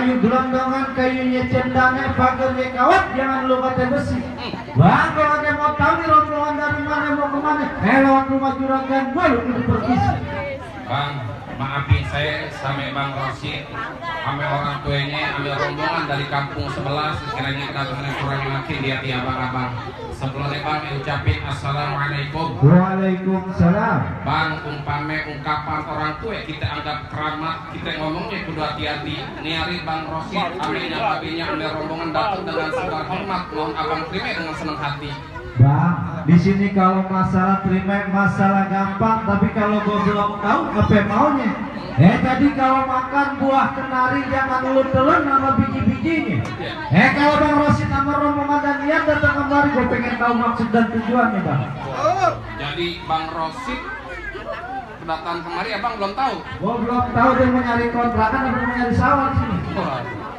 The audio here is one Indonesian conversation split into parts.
kayu gelondongan, kayunya cendana, pagarnya kawat, jangan lupa teh besi. Bang, kalau ada mau tahu nih rombongan dari mana mau kemana, lewat rumah juragan gue lu kudu permisi. Bang, maafin saya sama Bang Rosid, sama orang tuanya, ambil rombongan dari kampung sebelah, sekiranya kedatangan kurang makin dia tiap abang. Sebelumnya Bang ucapin assalamualaikum. Waalaikumsalam. Bang, umpame ungkapan orang tua kita anggap keramat, kita ngomongnya kudu hati-hati. Niari Bang Rosid, aminnya babinya ambil rombongan datang dengan segala hormat, mohon abang terima dengan senang hati. Bang, di sini kalau masalah terima masalah gampang, tapi kalau gue belum tahu apa maunya. Tadi kalau makan buah kenari jangan lu telan sama biji-bijinya. Kalau Bang Rosid sama rombongan dan Ian datang kemari, gue pengen tahu maksud dan tujuannya, Bang. Jadi Bang Rosid kedatangan kemari abang belum tahu? Gue belum tahu dia mau nyari kontrakan atau mau nyari sawah di sini.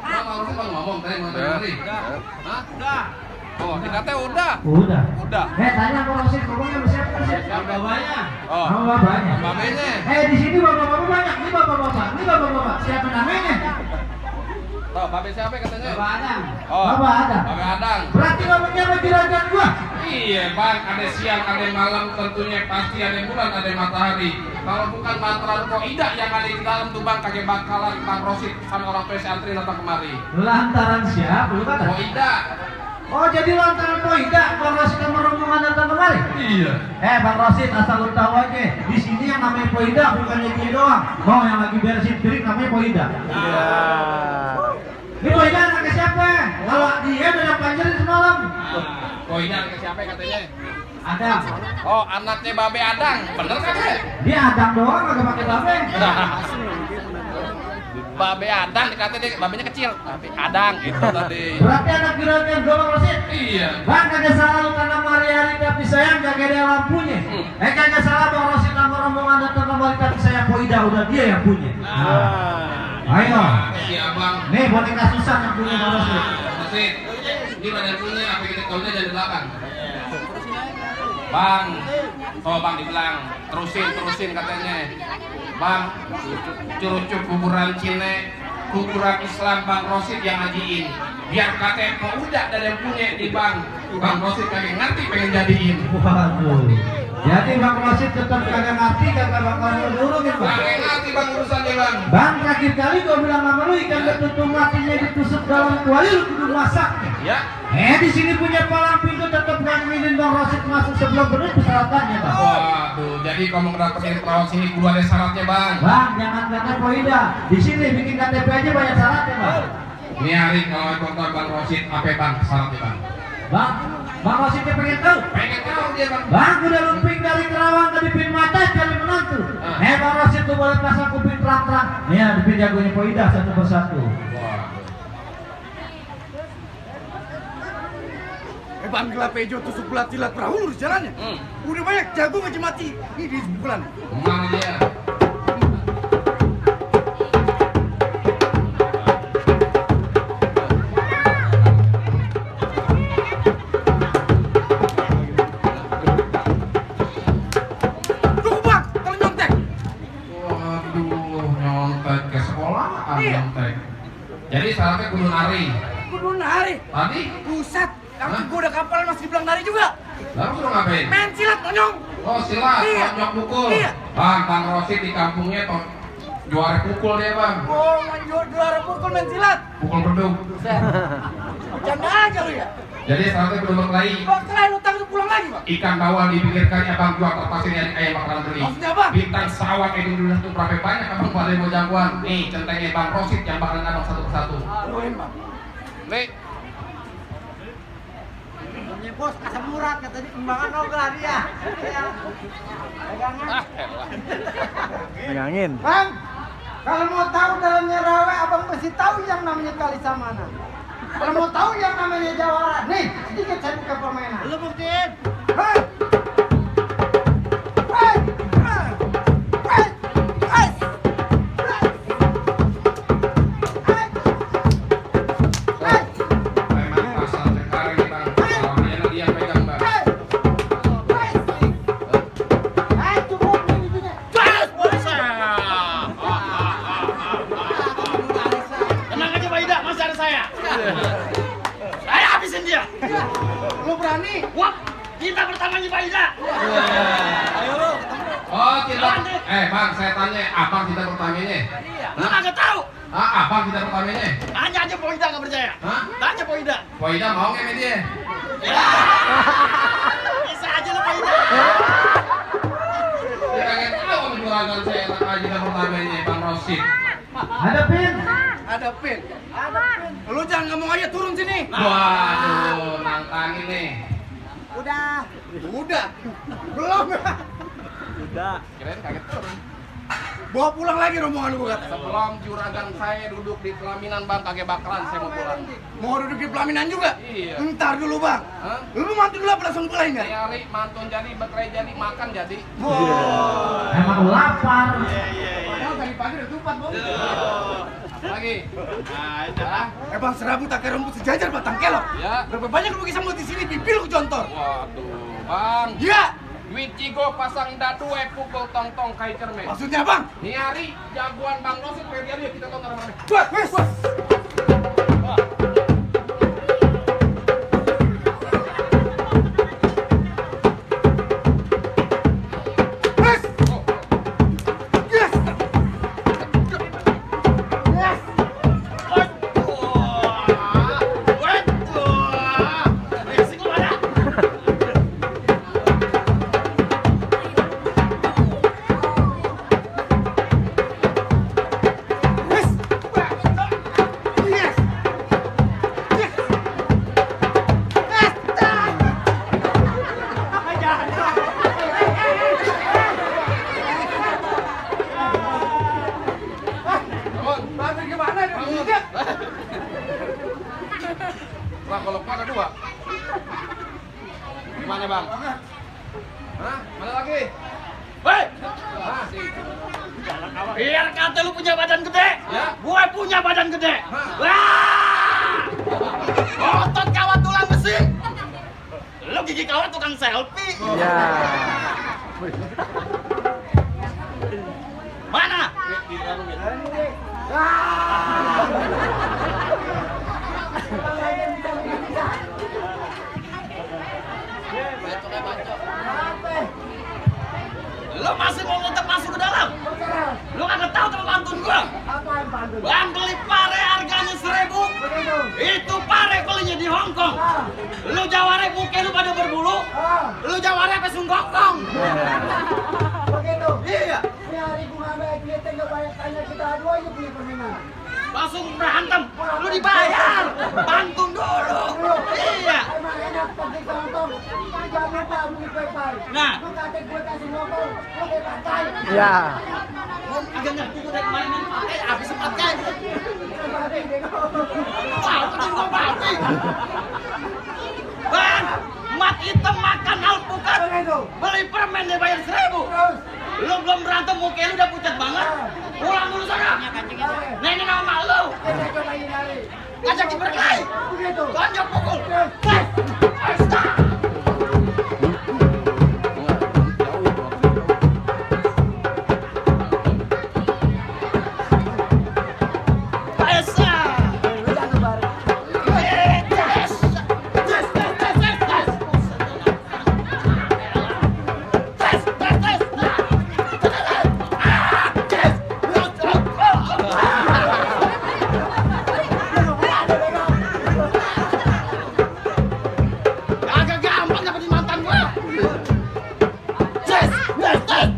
Bang Rosid bang ngomong tadi mau kemari? Hah? Udah. Oh, dikatanya udah. Udah. Tanya Bang Rosid ngomongnya sama siapa sih? Babanya. Oh, babanya. Babanya. Di sini bapak-bapak banyak. Ini bapak-bapak. Siapa namanya? Oh, babe siapa katanya? Bapak Adang. Oh, Bapak Adang. Babe Adang. Berarti babanya sama juragan gua. Iya bang, ada siang, ada malam, tentunya pasti ada bulan, ada matahari. Kalau bukan mantra Koida yang ada di dalam tuh bang, kagak bakalan Bang Rosid sama orang tua antri datang kemari. Lantaran siapa? Lu kata? Koida. Oh, jadi lantaran Koida Bang Rosid sama rombongan datang kemari? Iya. Bang Rosid, asal lu tahu aja, di sini yang namanya Koida bukannya dia doang. Mau yang lagi beresin piring namanya Koida. Iya. Ini Koida anaknya siapa? Kalau dia udah panjerin semalam. Koida anaknya siapa katanya? Adang. Oh, anaknya Babe Adang, bener kan ya? Dia Adang doang, agak pakai babe. Babe Adang dikatanya babenya kecil, Babe Adang gitu tadi. Berarti anak juragan gua Bang Rosid? Iya. Bang, kagak salah lu karena hari-hari tapi sayang kagak ada lampunya. Kagak salah Bang Rosid sama rombongan datang kemari tapi sayang Koida udah dia yang punya. Ayo. Iya bang. Nih boneka susah yang punya Bang Rosid. Rosid, ini badan punya apa kita tahunya dari belakang? Bang, oh bang dibilang terusin katanya. Bang, curucuk kuburan Cina, kuburan Islam Bang Rosid yang ngajiin. Biar kakek udah ada yang punya di Bang Rosid kagak ngerti pengen jadiin. Waduh. Jadi Bang Rosid tetap kagak ngerti, kagak bakal nurungin Bang. Kagak ngerti bang urusannya bang. Bang, terakhir kali gua bilang sama lu ikan betutu matinya ditusuk dalam kuali lu kudu masaknya. Ya. Di sini punya palang pintu tetap ngizinin Bang Rosid masuk sebelum bener persyaratannya Bang. Waduh, jadi kalau mau dapetin perawan sini kudu ada syaratnya bang. Bang, jangan kata Koida. Di sini bikin KTP aja banyak syaratnya Bang. Ini hari kalau kontak Bang Rosid apa bang syaratnya bang? Bang Rosidnya pengen tahu. Pengen tahu dia bang. Bang, udah lumping dari Kerawang ke Dipin Mata cari menantu. Bang Rosid tuh boleh pasang kuping terang-terang. Nih, Dipin jagonya Koida satu persatu. Ban gelap pejo tusuk belat silat perahu lurus jalannya. Udah banyak jago ngaji mati. Ini di sebulan. Mana dia? Tunggu bang, kalau nyontek. Waduh, nyontek ke sekolah nyontek. Jadi syaratnya kudu nari. Kudu nari. Tadi? Buset. Yang gua udah kapal masih dibilang nari juga. Lalu suruh ngapain? Main silat monyong. Oh silat, Iya. tonjok pukul. Iya. Bang Rosid di kampungnya juara pukul dia bang. Oh, main juara pukul main silat. Pukul beduk. Buset. Bercanda aja lu ya. Jadi syaratnya kudu berkelahi. Kok kalian utang itu pulang lagi bang? Ikan bawal di pinggir kali abang jual kertas ini ayam bakalan beli. Maksudnya apa? Bintang sawah kayak dulu tuh berapa banyak abang pada mau jagoan. Nih centengnya Bang Rosid yang bakalan abang satu persatu. Aluin bang. Nih. Bos, asam urat katanya kembangan ogal dia. Pegangan. Pegangin. Bang, kalau mau tahu dalamnya rawa, abang pasti tahu yang namanya kali samana. Kalau mau tahu yang namanya jawara, nih sedikit saya buka permainan. Lu buktiin. Hei! Hei! Hei! Hei! Hei! Hei! Hei! Memang pasal sekarang nih bang. Salahnya dia pegang bang. Hei! Hei! Hei, cukup ini punya. Tenang aja Pak Saya habisin dia. Lu berani? Wah, kita pertamanya Pak Ida. Ayo lu. Oh, cinta. Bang, saya tanya, apa cinta pertamanya? Lu nggak tahu? Apa cinta pertamanya? Tanya aja Pak Ida nggak percaya. Hah? Tanya Pak Ida. Poida mau nggak sama dia? Bisa aja lu Pak Ida. Dia kagak tahu juragan saya cinta pertamanya Bang Rosid. Ada pin. Ada pin. Lu jangan ngomong aja, turun sini. Waduh, nantangin nih. Udah. Belum. Udah. Kirain kaget turun. Bawa pulang lagi rombongan lu kata. Sebelum juragan saya duduk di pelaminan Bang, kagak bakalan saya mau pulang. Mau duduk di pelaminan juga? Iya. Ntar dulu Bang. Hah? Lu mantu dulu apa langsung pulang nggak? Nyari mantun jadi, bekerja jadi, makan jadi. Emang lapar. Padahal tadi pagi udah tupat Bang. Lagi. Bang, serabut pakai rambut sejajar batang kelok. Ya. Berapa banyak lu pakai sambut di sini, pipil lu jontor. Waduh, Bang. Iya. Duit Cigo pasang dadu pukul tong-tong kai cermin. Maksudnya Bang? Nih hari jagoan Bang Rosid pergi aja kita tonton rame-rame. Wes. Bang, kalau ada dua. Gimana Bang? Hah? Mana lagi? Hei! Masih. Biar kata lu punya badan gede, Ya. gue punya badan gede. Hah. Wah! Otot kawat tulang besi. Lu gigi kawat tukang selfie. Ya. Mana? Lu masih mau tetap masuk ke dalam? Lu kagak tahu teman pantun gua? Bang beli pare harganya 1.000. Itu pare belinya di Hongkong. Lu jaware muka lu pada berbulu. Lu jaware apa sunggokong? Begitu. Iya. Ini hari bunga baik kita nggak banyak tanya kita dua aja punya permainan. Langsung berantem. Lu dibayar. Pantun dulu. Iya. Emang enak pergi ke Hongkong. Jangan lupa beli pay-pay. Nah. Lu kata gue kasih ngomong, lu kayak pakai. Ya. Gua agak ngerti gua dari kemarin main pakai habis 4 kali. Babi, bego. Wah, penting gua babi. Bang, mat hitam makan alpukat. Begitu. Beli permen dia bayar 1.000. Terus. Lu belum berantem muka lu udah pucat banget. Pulang dulu sana. Nah ini nama lu. Kita cobain hari. Ngajak diberkahi. Begitu. Tonjok pukul. Agak gampang dapetin mantan gua. Yes, yes, yes.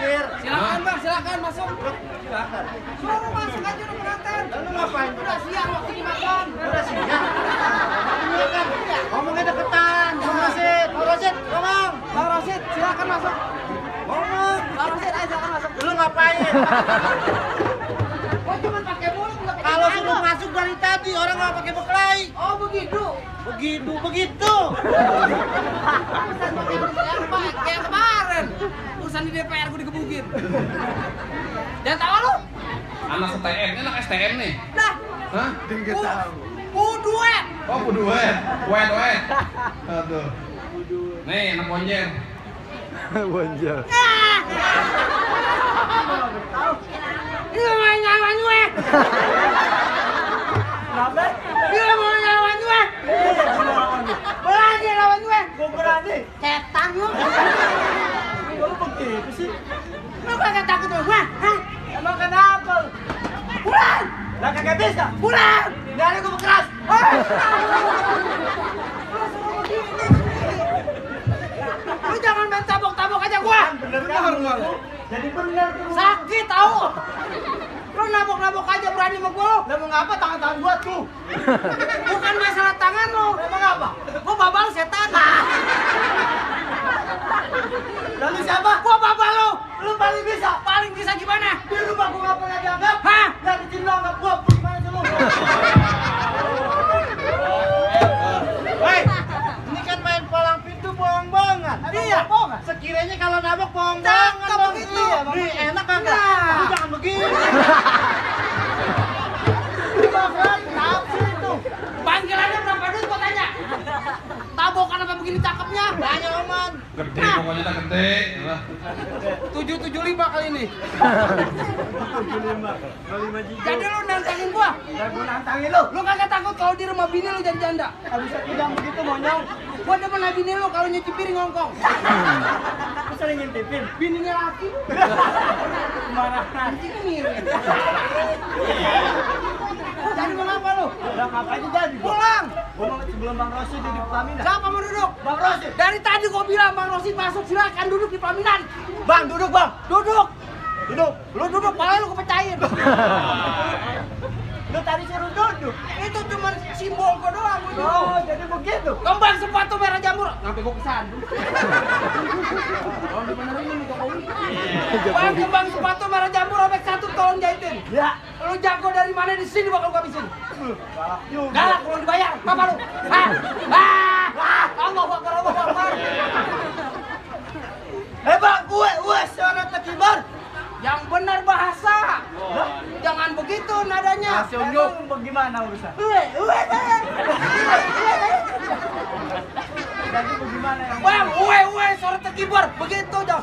parkir. Silakan bang, silakan masuk. Silakan. Suruh masuk aja udah pengantin. Lalu ngapain? Udah siang waktu dimakan. Udah siang. Ngomongnya deketan. Bang Rosid. Bang Rosid, ngomong. Bang Rosid, silakan masuk. Ngomong. Bang Rosid, ayo silakan masuk. Lu ngapain? Kok cuma pakai mulut nggak pakai Kalau tangan? suruh masuk dari tadi orang nggak pakai berkelahi. Oh begitu. Begitu. Urusan pakai yang kayak kemarin. Urusan di DPR gue digebukin. Jangan tahu lu. Anak STM, ini anak STM nih. Dah. Hah? Duet. Oh, duet. Wet. Aduh. Nih, anak bonjer. Bonjol. Dia mau nyawan gue. Kenapa? Dia mau nyawan gue. Berani lawan gue. Gue berani. Setan lu. Lu begitu sih. Lu kagak takut sama gue? Hah? Emang kenapa? Pulang. Lah kagak bisa. Pulang. Nggak ada gue keras. Lu jangan main tabok-tabok aja gua. Bener kan? Jadi bener tuh. Sakit tahu. Lu nabok-nabok aja berani sama gua lu. Lah mau ngapa tangan-tangan gua tuh? Bukan masalah tangan lu. Emang apa? Gua babal setan. Lalu siapa? Gua babal lu. Lu paling bisa. Paling bisa gimana? Di rumah gua nggak pernah dianggap. Hah? Yang di sini lo anggap gua gimana sih lu? Hei, ini kan main palang pintu bohong-bohongan. Iya. Sekiranya kalau nabok bohong-bohongan Cakep dong. begitu. Iya, Nih, enak kagak? Nah. Lu jangan begini. Lu bakalan nafsu itu. Panggilannya berapa duit gua tanya? Tabokan apa begini cakepnya? Tanya Oman. Gede, pokoknya tak gede. 775 kali ini. Jadi lu nantangin gua? Udah gua nantangin lu. Lu kagak takut kalau di rumah bini lu jadi janda? Habis itu jangan begitu monyong. Gua demen sama bini lu kalau nyuci piring ngongkong. Lu sering ngintipin. Bininya laki. Kemarahan. Ini miring. Jadi mau apa lu? Udah ngapain jadi? Pulang. Gua mau sebelum Bang Rosi di pelaminan. Siapa mau duduk? Bang Rosi. Dari tadi gua bilang Bang Rosid masuk, silakan duduk di pelaminan. Bang, duduk Bang. Duduk. Duduk. Lu duduk, malah lu kepecahin. Lu tadi suruh duduk. Itu cuma simbol gua doang. Gua duduk. Oh, jadi begitu. Kembang sepatu merah jamur. Sampai gua kesan. Tolong dibenerin nih Jokowi. Bang, kembang sepatu merah jamur robek satu tolong jahitin. Ya. Lu jago dari mana di sini bakal gua habisin. Galak juga. Galak kalau dibayar, apa lu? Hah? Hah? Allah Akbar, Allah Akbar. Bang, gue suara tekibar. Yang benar bahasa. Jangan begitu nadanya. Emang bagaimana urusan? Jadi bagaimana yang Bang, suara terkibar. Begitu dong.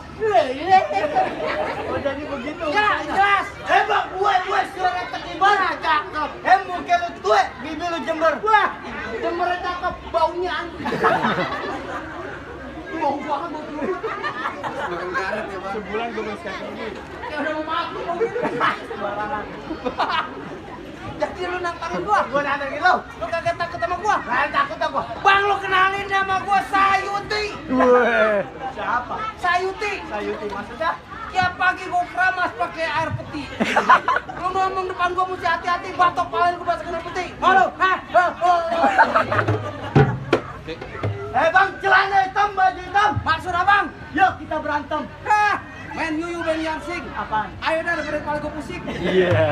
Oh, jadi begitu. Ya, jelas. Bang, gue suara tekibar. Cakep. Muka lu gue, bibir lu jember. Wah, jembernya cakep, baunya anjing. Bau banget bau lu. Sebulan gue mau sekali ini. Ya udah mau mati bau gitu. Sembarangan. Jadi lu nantangin gua. Gue nantangin lu. Lu kagak takut sama gua? Nah, takut aku. Bang, lu kenalin nama gua Sayuti. Siapa? Sayuti. Sayuti maksudnya? Tiap pagi gua keramas pakai air putih. Lu ngomong depan gua mesti hati-hati, batok kepala gua basah air putih. Halo, hah? Bang, celana hitam, baju hitam. Maksud abang? Yuk kita berantem. Hah? Main yuyu main yansing. Apaan? Ayo dah daripada kepala gua pusing. Iya.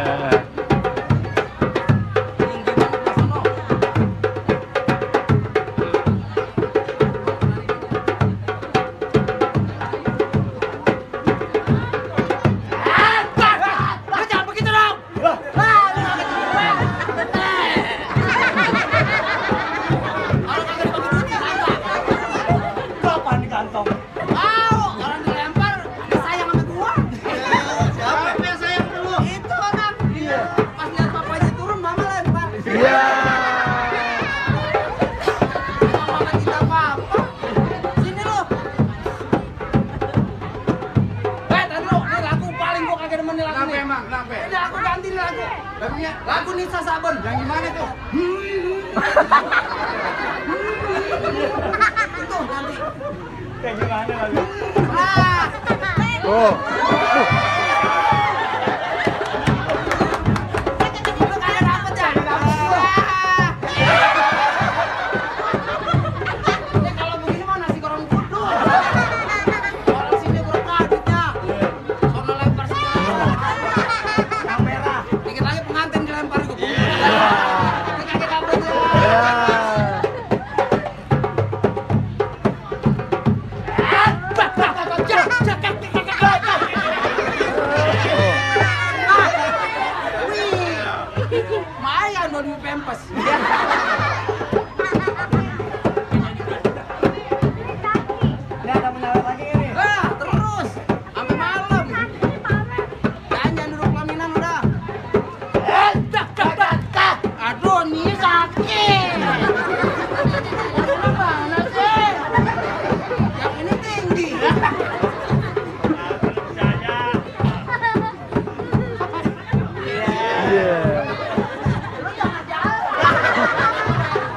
Tinggi banget di sono. Lu jangan begitu dong. Lu kagak begitu. Kalau kagak dibagi duit ya kagak. Kapan di kantong? Tahu, orang dilempar dia sayang sama gua. Siapa yang sayang dulu? Itu orang. Pas lihat papanya turun, mama lempar. Iya. Mama kita apa-apa. Sini lu. Tadi lu, ini lagu paling gua kagak demen nih lagu nih. Kenapa? Ini lagu ganti nih lagu. Lagu Nisa Saben. Yang gimana tuh? Itu nanti. Kayak gimana lagi? Ah. Oh. Lu kagak dapet ya? Ya kalau begini mah nasi goreng kudu. Orang sini berkah duitnya. Sono lempar sini. Yang merah. Dikit lagi pengantin dilempar gue. Kagak dapet ya. Lumayan mau di pempes. Ini ada menyala lagi ini. Terus sampai malam. Jangan duduk pelaminan udah. Aduh, nih sakit. Lu mana sih? Yang ini tinggi. Iya. Lu jangan jalan.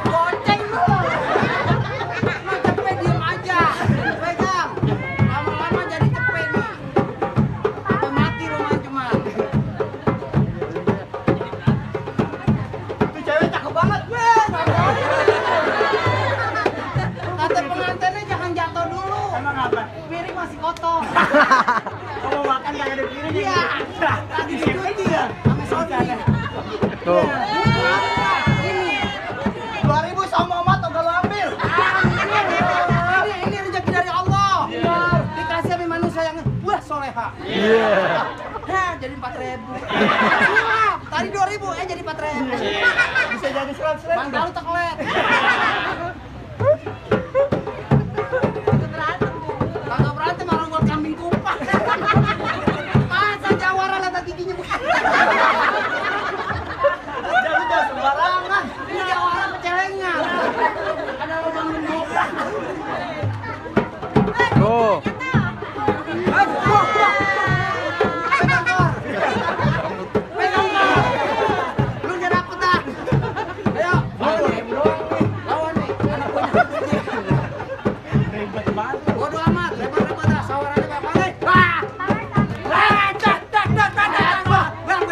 Goceng lu. Lu cepet diem aja. Pegang. Lama-lama jadi cepet nih. Sampai mati lu main cuman. Itu cewek cakep banget. Kata pengantinnya jangan jatuh dulu. Emang apa? Piring masih kotor. Kalau makan kagak ada piring. Iya. Lagi dicuci ya. Sama Sony. Tuh. Ini. 2000 sama Oma atau gak lo ambil? Ini rezeki dari Allah. Dikasih sama manusia yang wah soleha. Iya. Hah, jadi 4.000. Wah, tadi 2.000 jadi 4.000. Bisa jadi 100.000. Bang Dalu teklet. Kagak berantem orang buat kambing kupas. Masa jawara lata giginya bukan. Jadi jangan sembarangan. Ini jawara pecelengnya. Ada lubang gemuk. Tuh. Pegang kor. Lu udah dapet dah. Ayo. Lawan nih. Anak punya. Ribet banget. Bodo amat. Lebar-lebar dah. Sawarannya berapa nih? Wah. Wah. Dak. Wah. Bang.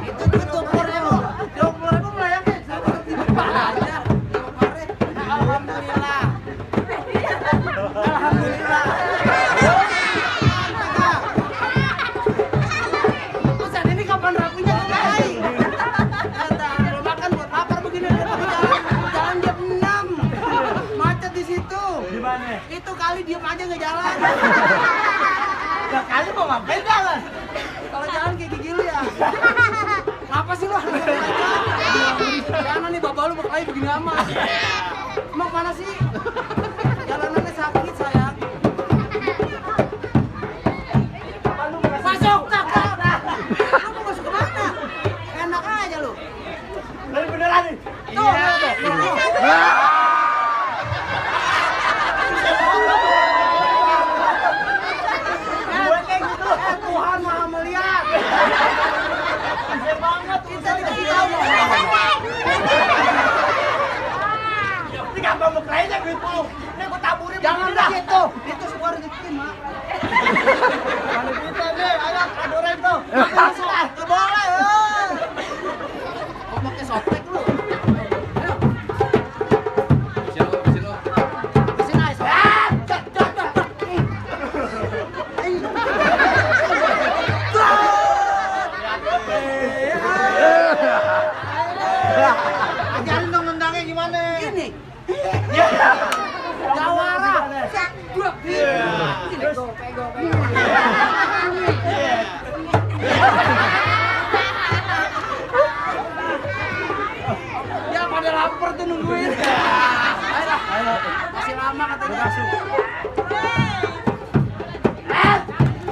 Itu 20.000. 20.000 melayangnya. Aja. Alhamdulillah. Alhamdulillah. Buset, ini kapan rapinya tuh baik? Kata, kalau makan buat lapar begini jalan jam 6. Macet di situ. Di mana? Itu kali diem aja nggak jalan. Gak kali mau ngapain jalan? Kalau jalan kayak gigi lu ya. Apa sih lu? Jangan nih bapak lu berkelahi begini amat. Emang mana sih? Jalanannya sakit sayang. Masuk tak? Lu mau masuk kemana? Enak aja lu. Dari beneran nih. Tuh, Gue kayak gitu. Tuhan maha melihat. Bisa banget. Kita dikasih tahu. Ini gampang mau kayaknya gitu. Ini gue taburin. Jangan begini dah. begitu. Itu semua rezeki, Mak. Kalau kita deh, ayo adorin tuh. Masuk, nggak boleh. Kok pakai soplek lu? Ayo. Sini lo. Kesini aja, soplek. Cak. Ajarin dong nendangnya gimana? Ini. Jawara. Dua. Ini. Pego. Ya pada lapar tuh nungguin. Ayo. Masih lama katanya.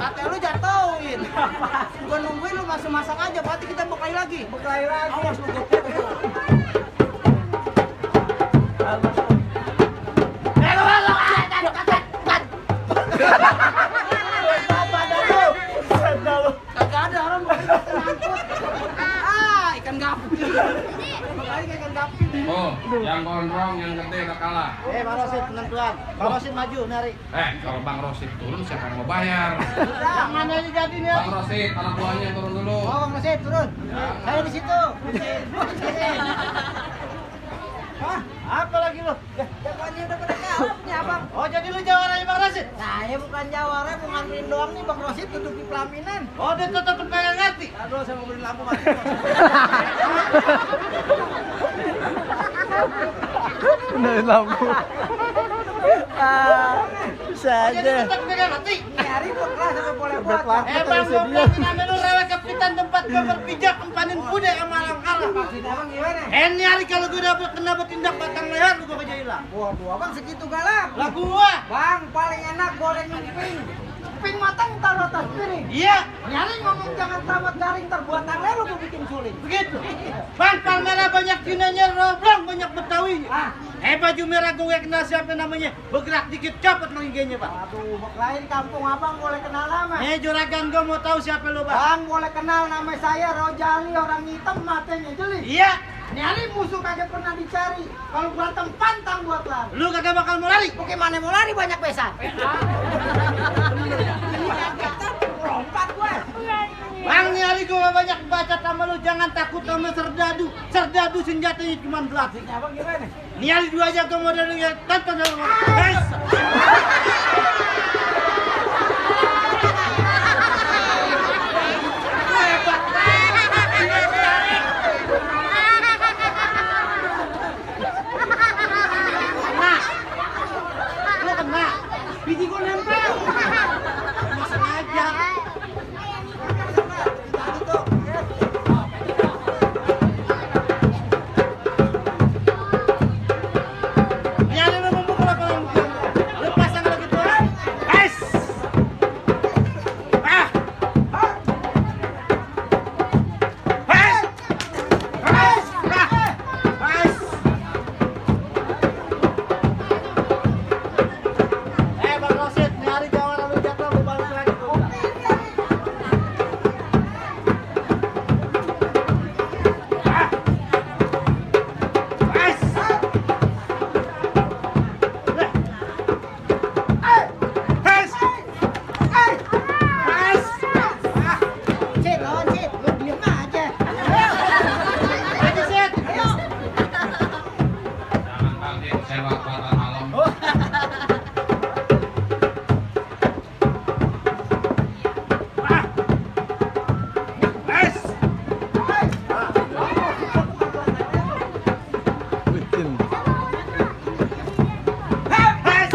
Kata lu jatuhin. Gua nungguin lu langsung masak aja, berarti kita bekali lagi. Bekali lagi. Awas lu gopek. Tuh, yang gondrong, yang gede udah kalah. Bang Rosid penentuan. Bang Rosid maju nari. Kalau Bang Rosid turun, siapa yang mau bayar? Yang mana ini jadi nih? Bang Rosid, anak buahnya turun dulu. Oh, Bang Rosid turun. Saya di situ. Hah? Apa lagi lu? Jagoannya udah pada kalah punya abang. Oh, jadi lu jawarannya Bang Rosid? Saya bukan jawara, mau nganterin doang nih Bang Rosid duduk di pelaminan. Oh, dia tetap pengen ngerti. Aduh, saya mau beli lampu mati. Benerin lampu. Bisa Oh, jadi aja. tetap pengen ngerti. Ini hari gua keras sampai boleh buat. Emang gua bilang nama lu rela kapitan tempat gua berpijak empanin kuda sama langkara. Maksud abang gimana? Ini hari kalau gua udah kena bertindak batang leher lu gua kerja hilang. Waduh, abang segitu galak. Lah gua. Bang, paling enak goreng emping. Emping matang taruh atas piring. Iya, Nyari ngomong jangan tamat garing terbuat tangan lu gua bikin suling. begitu. Bang, Palmera banyak kinanya roblong, banyak Betawi. Ah, Baju merah gue kenal siapa namanya. Bergerak dikit copot menginginnya, Bang. aduh, lain kampung abang boleh kenal nama. Juragan gue mau tahu siapa lu, Bang. Bang, boleh kenal nama saya Rojali, orang hitam matanya jeli. Iya, Nyari musuh kagak pernah dicari. Kalau berantem pantang buat lari. lu kagak bakal mau lari. Bagaimana mau lari banyak besan? Lompat gue. Bang, nih hari gue banyak baca sama lu. Jangan takut sama serdadu. Serdadu senjatanya cuma gelas. Abang gimana? Nih hari dua aja gue mau dari ya. Tonton dulu. Guys. Lu kena. Biji gue nempel. Nggak sengaja. Ya, lu memukul apa yang lu pasang lagi tuh. Guys. Ah. Guys. Guys. Guys. Bang Rosid, nih hari jawara lu jatuh lu balik lagi tuh. Ah. Guys. Guys. Guys. Cid, lawan Cid. Lu diem aja. Ayo, Sid. Jangan kaget, sewa kuatan malam. Ah. Guys. Licin. Guys.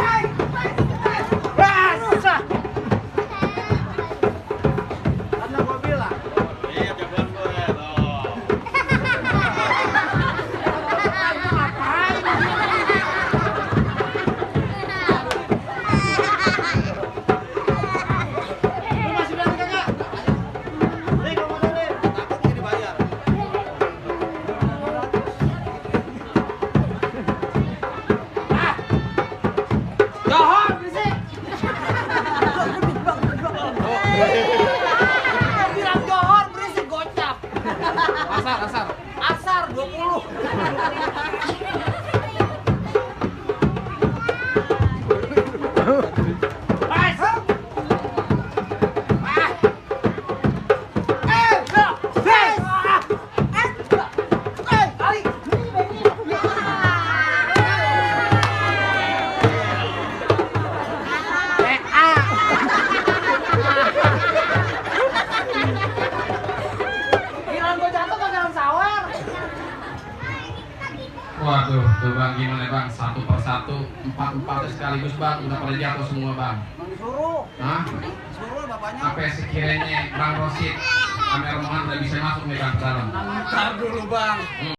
Rasa. Karena gua bilang. Iya, jagoan gue Lu masih berani kagak? Nih, gua mau nih. Takut ini dibayar. Johor berisik. Bilang Johor berisik gocap. Asar. Asar 20. Guys. Kirain gua jatuh ke dalam sawar. Waduh, tuh Bang, gimana Bang? Satu persatu, empat sekaligus Bang, udah pada jatuh semua Bang. Suruh. Hah? Suruh bapaknya. Apa sekiranya Bang Rosid, Amer Roman udah bisa masuk nih Bang ke dalam? Ntar dulu bang.